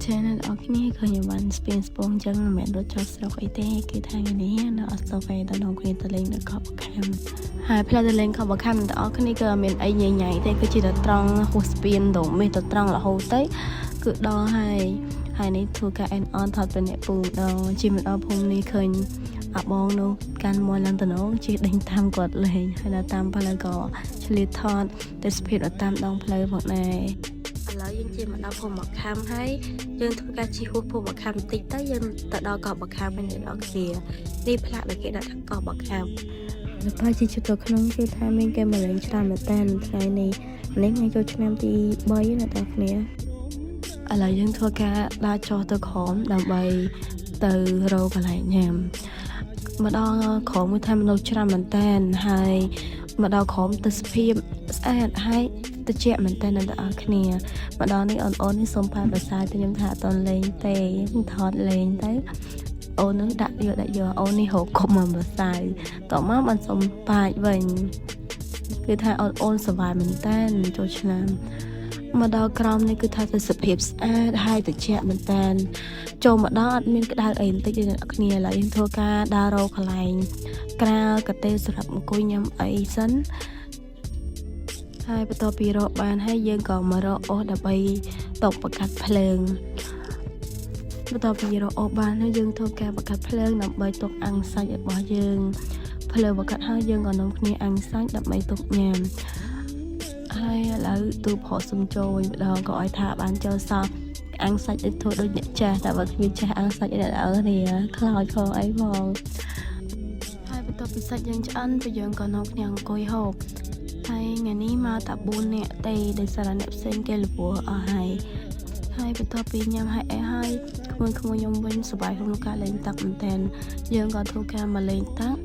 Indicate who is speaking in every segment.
Speaker 1: Channel អរគ្នាឃើញបានស្ពានស្ពងអញ្ចឹងមិនមែនរត់ចោលស្រុកអីទេគឺថាថ្ងៃនេះនៅអត់ទៅវិញដល់នងគ្នាទៅលេងនៅកោះបខាំហើយផ្លូវទៅលេងកោះបខាំទាំងអស់គ្នាក៏មានអីញ៉ៃទេគឺជាតែត្រង់ហួសស្ពានទៅមេទៅត្រង់រហូតទៅគឺដល់ហើយនេះធ្វើការអេនអនថតទៅអ្នកពូដល់ជីមិនអរភូមិនេះឃើញអាបងនោះកាន់មួយឡើងទៅនោះជិះដេញតាមគាត់លេងហើយនៅតាមផ្លូវក៏ឆ្លៀតថតទេសភាពតាមដងផ្លូវផងដែរឥឡូវយើងជិះមកដល់ភូមិបខាំហើយយើងធ្វើការជិះហួសភូមិបខាំបន្តិចទៅយើងទៅដល់កោះបខាំវិញដល់គ្នានេះផ្លាកដែលគេដាក់ថាកោះបខាំនៅពេលជិះទៅក្នុងគឺថាមានគេមកលេងច្រើនមែនតើថ្ងៃនេះថ្ងៃចូលឆ្នាំទី3ណាបងប្អូនឥឡូវយើងធ្វើការដើរចុះទៅក្រោមដើម្បីទៅរកកន្លែងញ៉ាំមកដល់ក្រោមមួយថាមនុស្សច្រើនមែនតើហើយមកដល់ក្រោមទេសភាពស្អាតហើយត្រជាក់មែនតើអ្នកទាំងអស់គ្នាមកដល់នេះអូននេះសូមផានប្រសើរទៅខ្ញុំថាអត់តលេងទេថតលេងទៅអូននឹងដាក់យកអូននេះរកគុំមកប្រសើរតមកបានសុំបាច់វិញគឺថាអូនសុបាយមែនតើចូលឆ្នាំមកដល់ក្រោមនេះគឺថាទេសភាពស្អាតហើយត្រជាក់មែនតើចូលមកដល់អត់មានក្តៅអីបន្តិចទេអ្នកគ្នាឥឡូវយើងធ្វើការដើររកកន្លែងក្រាលកាទេសម្រាប់អង្គុយញ៉ាំអីសិនហើយបន្ទាប់ពីរកបានហើយយើងក៏មករកអូសដើម្បីតបបង្កាត់ភ្លើងបន្ទាប់ពីរកអូសបានហើយយើងធ្វើការបង្កាត់ភ្លើងដើម្បីទុកអាំងសាច់របស់យើងភ្លើងបង្កាត់ហើយយើងក៏នាំគ្នាអាំងសាច់ដើម្បីទុកញ៉ាំហើយឥឡូវទូប្រុសសំចូលវិញម្ដងក៏ឲ្យថាបានចូលសោះអាំងសាច់ឲ្យធ្វើដូចអ្នកចាស់តែបើគ្មានចាស់អាំងសាច់អ្នកអើនេះខ្លោចផងអីផងហើយបន្ទាប់ពីសាច់យើងឆ្អិនពេលយើងក៏នាំគ្នាអង្គុយហូបហើយថ្ងៃនេះមកតែ4នាក់ទេដោយសារអ្នកផ្សេងគេលពោះអស់ហើយបន្ទាប់ពីញ៉ាំហើយអីហើយក្មួយខ្ញុំវិញសប្បាយក្នុងការលេងទឹកមែនតើយើងក៏ធ្វើការមកលេងទឹក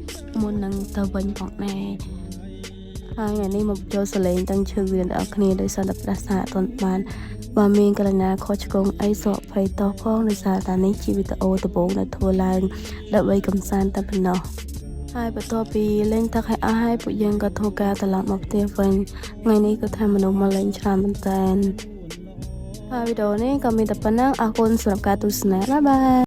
Speaker 1: មុននឹងទៅវិញផងដែរហើយថ្ងៃនេះមកចូលសលេងទាំងឈឺអ្នកនរគ្នាដោយសារតែផ្ដាសាអត់ទាន់បានបើមានករណីខុសឆ្គងអីសូមអភ័យទោសផងដោយសារតែនេះជាវីដេអូដំបូងដែលធ្វើឡើងដើម្បីកម្សាន្តតែប៉ុណ្ណោះហើយបន្ទាប់ពីលេងទឹកឲ្យអស់ហើយពួកយើងក៏ធ្វើការត្រឡប់មកផ្ទះវិញថ្ងៃនេះគឺថាមនុស្សមកលេងច្រើនមែនតើហើយវីដេអូនេះក៏មានតែប៉ុណ្ណឹងអរគុណសម្រាប់ការទស្សនាបាយបាយ